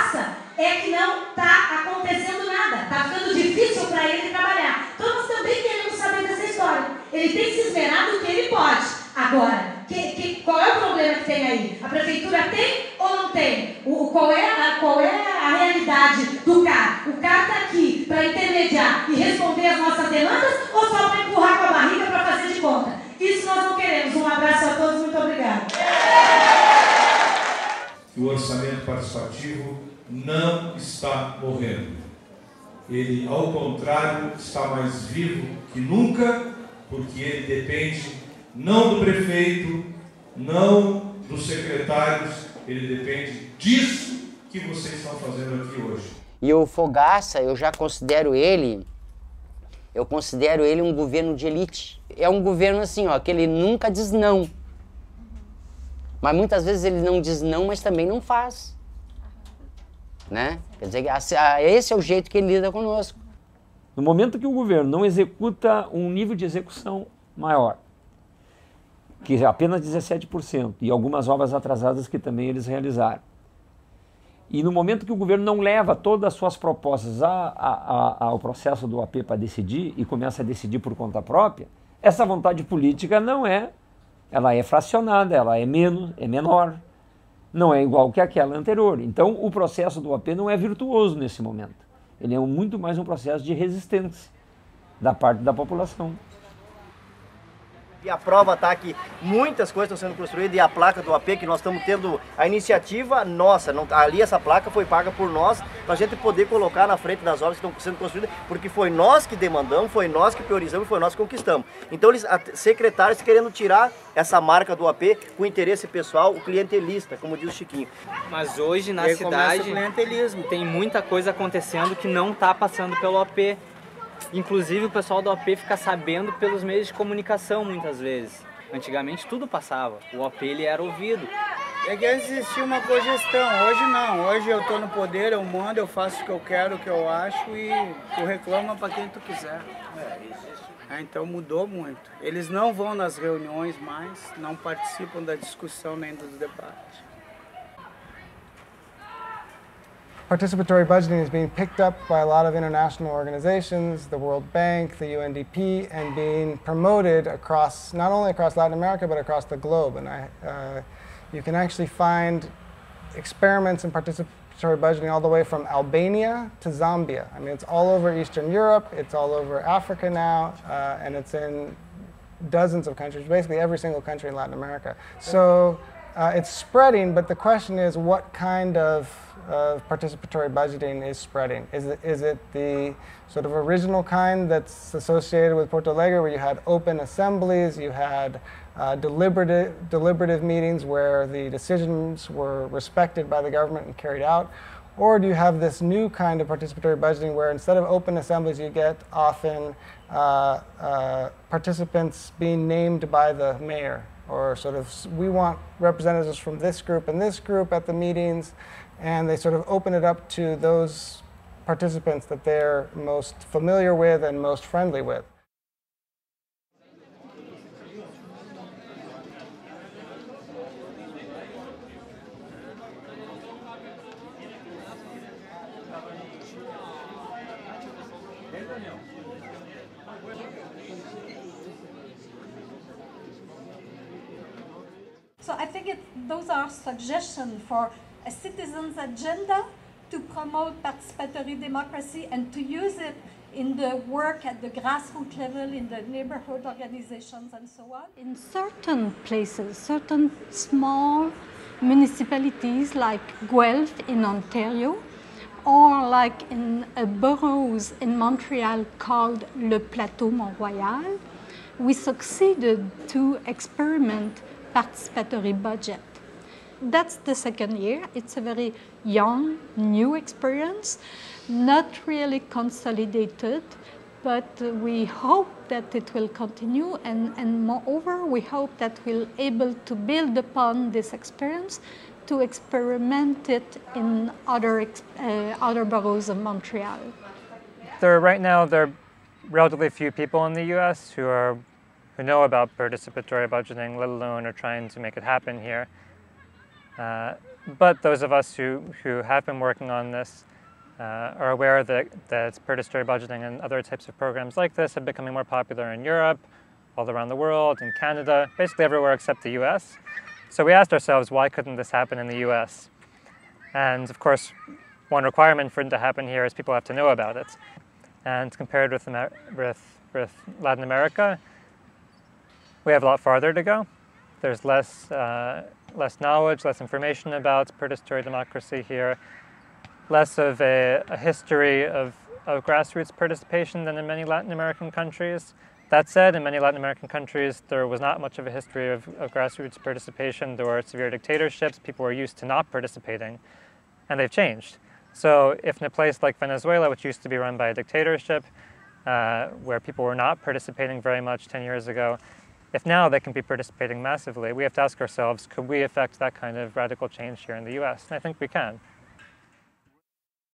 passa é que não está acontecendo nada, está ficando difícil para ele trabalhar. Então nós também queremos saber dessa história. Ele tem se esmerado o que ele pode. Agora, qual é o problema que tem aí? A prefeitura tem ou não tem? Qual é a realidade do cara? O cara está aqui para intermediar e responder as nossas demandas ou só para empurrar com a barriga para fazer de conta? Isso nós não queremos. Um abraço a todos, muito obrigada. O orçamento participativo não está morrendo. Ele, ao contrário, está mais vivo que nunca, porque ele depende não do prefeito, não dos secretários, ele depende disso que vocês estão fazendo aqui hoje. E o Fogaça, eu já considero ele, um governo de elite. É um governo assim, ó, que ele nunca diz não. Mas muitas vezes ele não diz não, mas também não faz. Né? Quer dizer, esse é o jeito que ele lida conosco. No momento que o governo não executa um nível de execução maior, que é apenas 17%, e algumas obras atrasadas que também eles realizaram, e no momento que o governo não leva todas as suas propostas ao processo do AP para decidir, e começa a decidir por conta própria, essa vontade política não é, ela é fracionada, ela é menor, não é igual que aquela anterior. Então o processo do AP não é virtuoso nesse momento. Ele é muito mais um processo de resistência da parte da população. E a prova está que muitas coisas estão sendo construídas e a placa do AP, que nós estamos tendo a iniciativa nossa, ali essa placa foi paga por nós, para a gente poder colocar na frente das obras que estão sendo construídas, porque foi nós que demandamos, foi nós que priorizamos, foi nós que conquistamos. Então eles, secretários querendo tirar essa marca do AP com interesse pessoal, o clientelista, como diz o Chiquinho. Mas hoje na cidade tem muita coisa acontecendo que não está passando pelo AP. Inclusive o pessoal do AP fica sabendo pelos meios de comunicação muitas vezes. Antigamente tudo passava, o AP ele era ouvido. É que existia uma cogestão, hoje não, hoje eu estou no poder, eu mando, eu faço o que eu quero, o que eu acho e tu reclama para quem tu quiser. Então mudou muito. Eles não vão nas reuniões mais, não participam da discussão nem dos debates. Participatory budgeting is being picked up by a lot of international organizations, the World Bank, the UNDP, and being promoted across, not only across Latin America, but across the globe. And you can actually find experiments in participatory budgeting all the way from Albania to Zambia. I mean, it's all over Eastern Europe, it's all over Africa now, and it's in dozens of countries, basically every single country in Latin America. So it's spreading, but the question is what kind of participatory budgeting is spreading? Is it the sort of original kind that's associated with Porto Alegre, where you had open assemblies, you had deliberative meetings where the decisions were respected by the government and carried out? Or do you have this new kind of participatory budgeting where instead of open assemblies you get often participants being named by the mayor, or sort of, we want representatives from this group and this group at the meetings, and they sort of open it up to those participants that they're most familiar with and most friendly with. So I think those are suggestions for a citizen's agenda to promote participatory democracy and to use it in the work at the grassroots level, in the neighborhood organizations and so on. In certain places, certain small municipalities like Guelph in Ontario, or like in a boroughs in Montreal called Le Plateau Mont-Royal, we succeeded to experiment participatory budget. That's the second year. It's a very young, new experience, not really consolidated, but we hope that it will continue, and moreover, we hope that we'll be able to build upon this experience to experiment it in other boroughs of Montreal. Right now, there are relatively few people in the U.S. who know about participatory budgeting, let alone are trying to make it happen here. But those of us who have been working on this are aware that participatory budgeting and other types of programs like this are becoming more popular in Europe, all around the world, in Canada, basically everywhere except the US. So we asked ourselves, why couldn't this happen in the US? And of course, one requirement for it to happen here is people have to know about it. And compared with Latin America, we have a lot farther to go. There's less knowledge, less information about participatory democracy here, less of a history of grassroots participation than in many Latin American countries. That said, in many Latin American countries, there was not much of a history of grassroots participation. There were severe dictatorships. People were used to not participating, and they've changed. So if in a place like Venezuela, which used to be run by a dictatorship, where people were not participating very much 10 years ago, if now they can be participating massively, we have to ask ourselves, could we affect that kind of radical change here in the US? And I think we can.